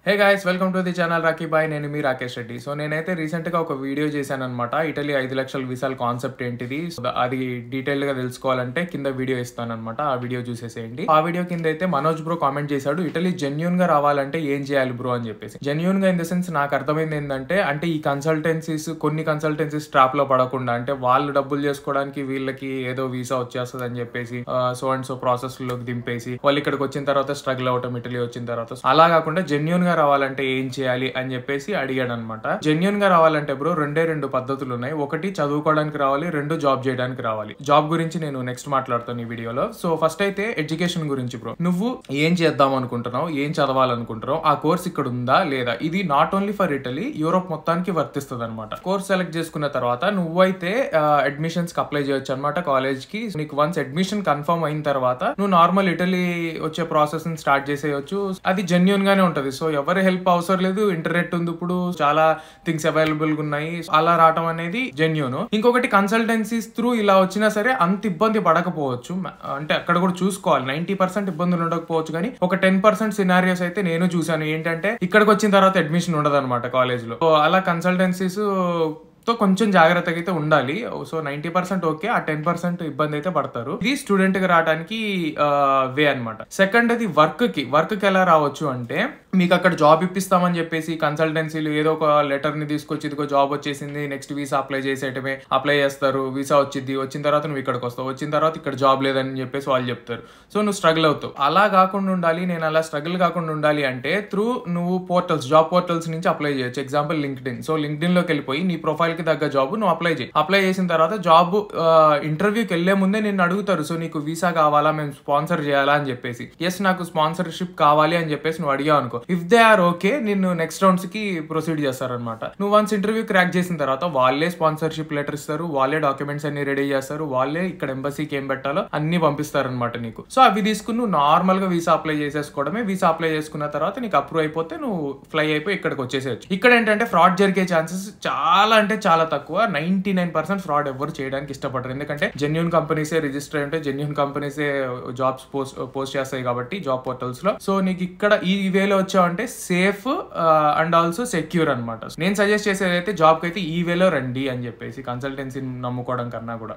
Hey guys, welcome to the channel rocky boy. నేను మీ Rakesh Reddy. So నేనైతే రీసెంట్ గా ఒక వీడియో చేశాను అనమాట. ఇటలీ 5 లక్షల వీసాల కాన్సెప్ట్ ఏంటిది, అది డీటెయిల్ గా తెలుసుకోవాలంటే కింద వీడియో ఇస్తాను అనమాట. ఆ వీడియో చూసేసేయండి. ఆ వీడియో కింద అయితే మనోజ్ బ్రో కామెంట్ చేశాడు, ఇటలీ జెన్యూన్ గా రావాలంటే ఏం చేయాలి బ్రో అని చెప్పేసి. జెన్యూన్ గా ఇన్ ద సెన్స్ నాకు అర్థమైంది ఏంటంటే, ఈ కన్సల్టెన్సీస్ కొన్ని కన్సల్టెన్సీస్ ట్రాప్ లో పడకుండా, అంటే వాళ్ళు డబ్బులు చేసుకోవడానికి వీళ్ళకి ఏదో వీసా వచ్చేస్తుంది అని చెప్పేసి సో అండ్ సో ప్రాసెస్ లోకి దింపేసి వాళ్ళు ఇక్కడికి వచ్చిన తర్వాత స్ట్రగుల్ అవటం, ఇటలీ వచ్చిన తర్వాత అలా కాకుండా జెన్యూన్ గా రావాలంటే ఏం చేయాలి అని చెప్పేసి అడిగాడు అనమాట. జెన్యూన్ గా రావాలంటే బ్రో రెండు పద్ధతులు ఉన్నాయి. ఒకటి చదువుకోవడానికి రావాలి, రెండు జాబ్ చేయడానికి రావాలి. జాబ్ గురించి నేను నెక్స్ట్ మాట్లాడుతాను ఈ వీడియోలో. సో ఫస్ట్ అయితే ఎడ్యుకేషన్ గురించి బ్రో. నువ్వు ఏం చేద్దాం అనుకుంటున్నావు, ఏం చదవాలనుకుంటున్నావు, ఆ కోర్స్ ఇక్కడ ఉందా లేదా, ఇది not only for Italy, Europe మొత్తానికి వర్తిస్తుంది అనమాట. కోర్స్ సెలెక్ట్ చేసుకున్న తర్వాత నువ్వైతే అడ్మిషన్స్ కి అప్లై చేయొచ్చు అనమాట కాలేజ్ కి. నీకు వన్స్ అడ్మిషన్ కన్ఫర్మ్ అయిన తర్వాత నువ్వు నార్మల్ ఇటలీ వచ్చే ప్రాసెస్ ని స్టార్ట్ చేసేయచ్చు. అది జెన్యూన్ గానే ఉంటది. సో ఎవరి హెల్ప్ అవసరం లేదు, ఇంటర్నెట్ ఉంది, ఇప్పుడు చాలా థింగ్స్ అవైలబుల్ గా ఉన్నాయి. అలా రావటం అనేది జెన్యూన్. ఇంకొకటి కన్సల్టెన్సీస్ త్రూ ఇలా వచ్చినా సరే అంత ఇబ్బంది పడకపోవచ్చు. అంటే అక్కడ కూడా చూసుకోవాలి, 90% ఇబ్బందులు ఉండకపోవచ్చు, కానీ ఒక 10% సినారియోస్ అయితే నేను చూసాను. ఏంటంటే ఇక్కడికి వచ్చిన తర్వాత అడ్మిషన్ ఉండదు అనమాట కాలేజ్ లో. అలా కన్సల్టెన్సీస్ తో కొంచెం జాగ్రత్తగా అయితే ఉండాలి. సో 90% ఓకే, ఆ 10% ఇబ్బంది అయితే పడతారు. ఇది స్టూడెంట్ గా రావడానికి వే అనమాట. సెకండ్, అది వర్క్ కి ఎలా రావచ్చు అంటే, మీకు అక్కడ జాబ్ ఇప్పిస్తామని చెప్పేసి కన్సల్టెన్సీలు ఏదో ఒక లెటర్ ని తీసుకొచ్చి ఇదిగో జాబ్ వచ్చేసింది, నెక్స్ట్ వీసా అప్లై చేసేయటమే. అప్లై చేస్తారు, వీసా వచ్చింది, వచ్చిన తర్వాత నువ్వు ఇక్కడికి వస్తావు, వచ్చిన తర్వాత ఇక్కడ జాబ్ లేదని చెప్పేసి వాళ్ళు చెప్తారు. సో నువ్వు స్ట్రగుల్ అవుతావు. అలా కాకుండా ఉండాలి, నేను అలా స్ట్రగుల్ కాకుండా ఉండాలి అంటే త్రూ నువ్వు పోర్టల్స్, జాబ్ పోర్టల్స్ నుంచి అప్లై చేయొచ్చు. Example LinkedIn. సో లింక్డ్ఇన్ లోకి వెళ్ళిపోయి నీ ప్రొఫైల్ కి తగ్గ జాబ్ నువ్వు అప్లై చేయి. అప్లై చేసిన తర్వాత జాబ్ ఇంటర్వ్యూకి వెళ్లే ముందే నిన్ను అడుగుతారు, సో నీకు వీసా కావాలా, మేము స్పాన్సర్ చేయాలా అని చెప్పేసి. ఎస్, నాకు స్పాన్సర్షిప్ కావాలి అని చెప్పేసి నువ్వు అడిగావు అనుకో, ఇఫ్ దే ఆర్ ఓకే నిన్ను నెక్స్ట్ రౌండ్స్ కి ప్రొసీడ్ చేస్తారనమాట. నువ్వు వన్స్ ఇంటర్వ్యూ క్రాక్ చేసిన తర్వాత వాళ్ళే స్పాన్సర్షిప్ లెటర్ ఇస్తారు, వాళ్ళే డాక్యుమెంట్స్ అన్ని రెడీ చేస్తారు, వాళ్ళే ఇక్కడ ఎంబసీకి ఏం పెట్టాలో అన్ని పంపిస్తారనమాట నీకు. సో అవి తీసుకుని నువ్వు నార్మల్ గా వీసా అప్లై చేసేసుకోవడమే. వీసా అప్లై చేసుకున్న తర్వాత నీకు అప్రూవ్ అయిపోతే నువ్వు ఫ్లై అయిపోయి ఇక్కడికి వచ్చేసేయచ్చు. ఇక్కడ ఏంటంటే ఫ్రాడ్ జరిగే ఛాన్సెస్ చాలా అంటే చాలా తక్కువ. 99% ఫ్రాడ్ ఎవరు చేయడానికి ఇష్టపడరు, ఎందుకంటే జెన్యూన్ కంపెనీసే రిజిస్టర్ అయి ఉంటాయి, జెన్యూన్ కంపెనీసే జాబ్స్ పోస్ట్ చేస్తాయి కాబట్టి జాబ్ పోర్టల్స్ లో. సో నీకు ఇక్కడ ఈ వేలో వచ్చావంటే సేఫ్ అండ్ ఆల్సో సెక్యూర్ అనమాట. నేను సజెస్ట్ చేసేది అయితే జాబ్ కి అయితే ఈ వేలో రండి అని చెప్పేసి, కన్సల్టెన్సీ నమ్ముకోవడం కన్నా కూడా.